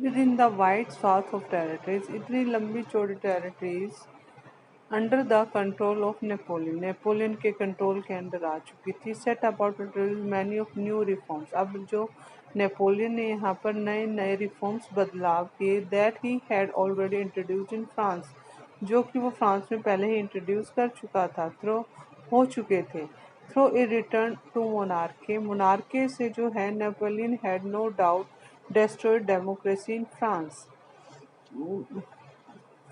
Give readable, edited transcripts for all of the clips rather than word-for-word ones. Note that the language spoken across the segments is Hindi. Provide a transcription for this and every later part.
With in the wide south of territories, इतनी लंबी चौड़ी territories under the control of Napoleon, Napoleon के कंट्रोल के अंडर आ चुकी थी। Set about many of new reforms, अब जो नेपोलियन ने यहाँ पर नए नए रिफॉर्म्स बदलाव किए, that he had already introduced in France, जो कि वो फ्रांस में पहले ही इंट्रोड्यूस कर चुका था, थ्रो हो चुके थे। Through a return to monarchy, monarchy से जो है Napoleon had no doubt destroyed democracy in France,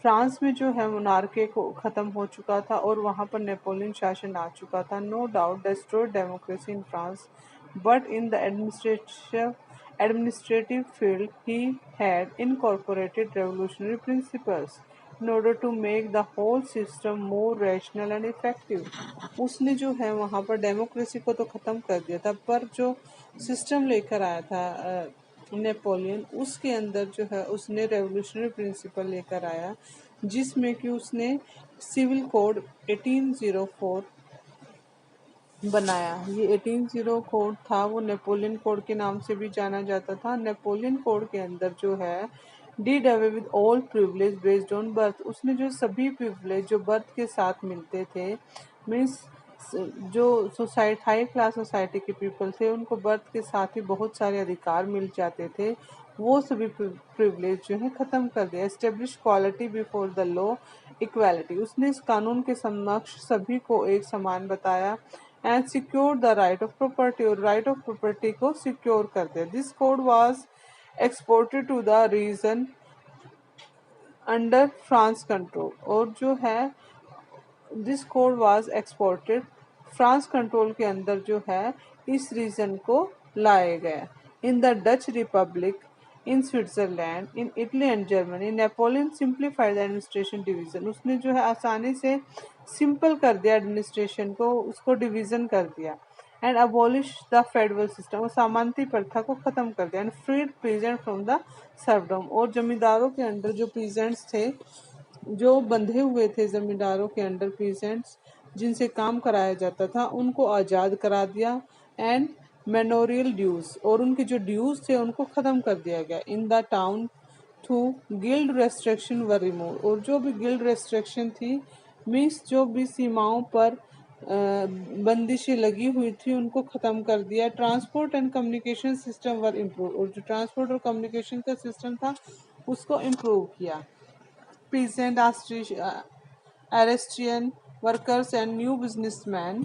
France में जो है मोनार्के को ख़त्म हो चुका था और वहाँ पर नेपोलियन शासन आ चुका था। No doubt destroyed democracy in France, but in the administrative field he had incorporated revolutionary principles in order to make the whole system more rational and effective। उसने जो है वहाँ पर डेमोक्रेसी को तो ख़त्म कर दिया था, पर जो सिस्टम लेकर आया था नेपोलियन, उसके अंदर जो है उसने रेवोल्यूशनरी प्रिंसिपल लेकर आया, जिसमें कि उसने सिविल कोड 1804 बनाया। ये 1804 कोड था, वो नेपोलियन कोड के नाम से भी जाना जाता था। नेपोलियन कोड के अंदर जो है did away with all privilege based on birth, उसने जो सभी प्रिविलेज जो बर्थ के साथ मिलते थे, मीन्स जो सोसाइटी हाई क्लास सोसाइटी के पीपल थे उनको बर्थ के साथ ही बहुत सारे अधिकार मिल जाते थे, वो सभी प्रिविलेज जो है ख़त्म कर दिया। Establish quality before the law equality, उसने इस कानून के समक्ष सभी को एक समान बताया। And secure the right of property, और राइट ऑफ प्रॉपर्टी को सिक्योर कर दिया। This code was exported to the region under France control, और जो है this code was exported France control के अंदर जो है इस रीजन को लाया गया। In the Dutch republic, in Switzerland, in Italy and Germany, Napoleon simplified the administration division, उसने जो है आसानी से सिंपल कर दिया एडमिनिस्ट्रेशन को, उसको डिवीजन कर दिया। And abolish the federal system, और सामंती प्रथा को खत्म कर दिया। And freed peasant from the serfdom, और जमींदारों के अंडर जो पीजेंट्स थे, जो बंधे हुए थे जमींदारों के अंडर पीजेंट्स, जिनसे काम कराया जाता था, उनको आज़ाद करा दिया। एंड मेनोरियल ड्यूज, और उनके जो ड्यूज थे उनको ख़त्म कर दिया गया। In the town through guild restriction व रिमूव, और जो भी गिल्ड रेस्ट्रिक्शन थी, मीन्स जो भी सीमाओं पर बंदिशें लगी हुई थी उनको ख़त्म कर दिया। Transport and communication system were improve, और जो ट्रांसपोर्ट और कम्युनिकेशन का सिस्टम था उसको इम्प्रूव किया। Peasant, Aristian workers and new businessmen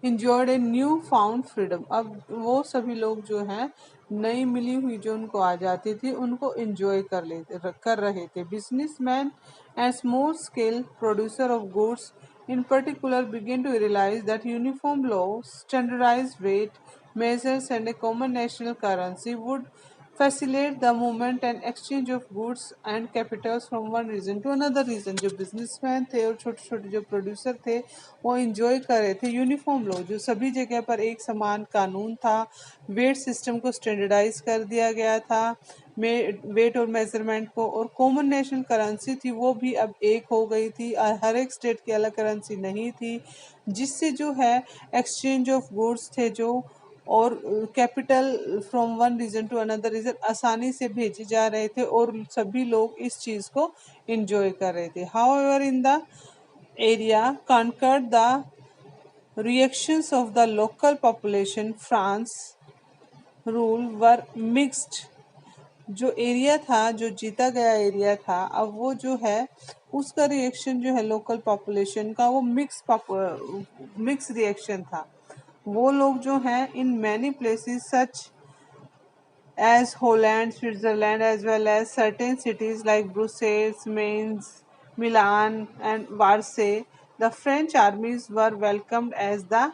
enjoyed a new found freedom, अब वो सभी लोग जो हैं नई मिली हुई जो उनको आ जाती थी उनको enjoy कर रहे थे। Businessmen and small scale producer of goods in particular began to realize that uniform law, standardized weight measures and a common national currency would facilitate the movement and exchange of goods and capitals from one region to another region। जो बिजनेसमैन थे और छोटे छोटे जो प्रोड्यूसर थे वो इंजॉय कर रहे थे यूनिफॉर्म लॉ, जो सभी जगह पर एक समान कानून था। वेट सिस्टम को स्टैंडर्डाइज कर दिया गया था, वेट और मेजरमेंट को, और कॉमन नेशनल करेंसी थी वो भी अब एक हो गई थी, हर एक स्टेट की अलग करेंसी नहीं थी, जिससे जो है एक्सचेंज ऑफ गुड्स थे जो, और capital from one region to another region आसानी से भेजे जा रहे थे और सभी लोग इस चीज़ को इंजॉय कर रहे थे। However in the area conquered the reactions of the local population France rule were mixed, जो एरिया था जो जीता गया एरिया था, अब वो जो है उसका रिएक्शन जो है लोकल पॉपुलेशन का वो मिक्स रिएक्शन था। वो लोग जो हैं in many places such as Holland, Switzerland, as well as certain cities like Brussels, Mainz, Milan, and Marseille, the French armies were welcomed as the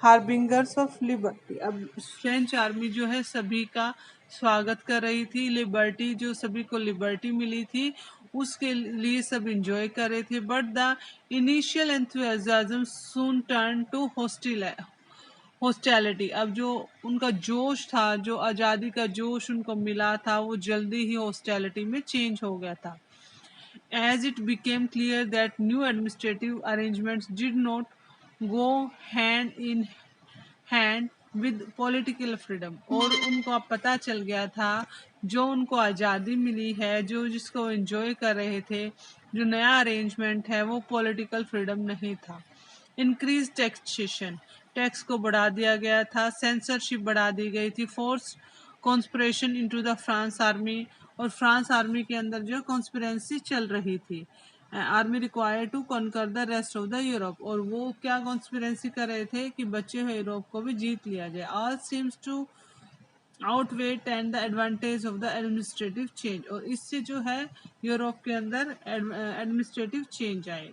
harbingers of liberty. अब फ्रेंच आर्मी जो है सभी का स्वागत कर रही थी, लिबर्टी जो सभी को लिबर्टी मिली थी उसके लिए सब इंजॉय कर रहे थे। But the initial enthusiasm soon turn to hostility, अब जो उनका जोश था, जो आज़ादी का जोश उनको मिला था, वो जल्दी ही हॉस्टैलिटी में चेंज हो गया था। As it became clear that new administrative arrangements did not go hand in hand with political freedom, और उनको अब पता चल गया था जो उनको आज़ादी मिली है, जो जिसको एंजॉय कर रहे थे, जो नया अरेंजमेंट है वो पॉलिटिकल फ्रीडम नहीं था। इंक्रीज टैक्सेशन, टैक्स को बढ़ा दिया गया था। सेंसरशिप बढ़ा दी गई थी। Force conspiration into the France army, और फ्रांस आर्मी के अंदर जो कॉन्स्पिरेंसी चल रही थी। Army required to conquer the rest of the Europe, और वो क्या कॉन्स्पिरेंसी कर रहे थे कि बचे हुए यूरोप को भी जीत लिया जाए। All seems to outweigh and the advantage of the administrative change, और इससे जो है यूरोप के अंदर एडमिनिस्ट्रेटिव चेंज आए।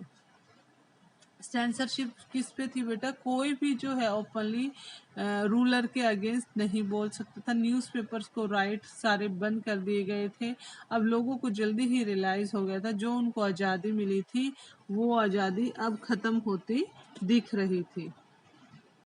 सेंसरशिप किस पे थी बेटा? कोई भी जो है ओपनली रूलर के अगेंस्ट नहीं बोल सकता था। न्यूज़पेपर्स को राइट सारे बंद कर दिए गए थे। अब लोगों को जल्दी ही रियलाइज हो गया था जो उनको आज़ादी मिली थी वो आज़ादी अब ख़त्म होती दिख रही थी।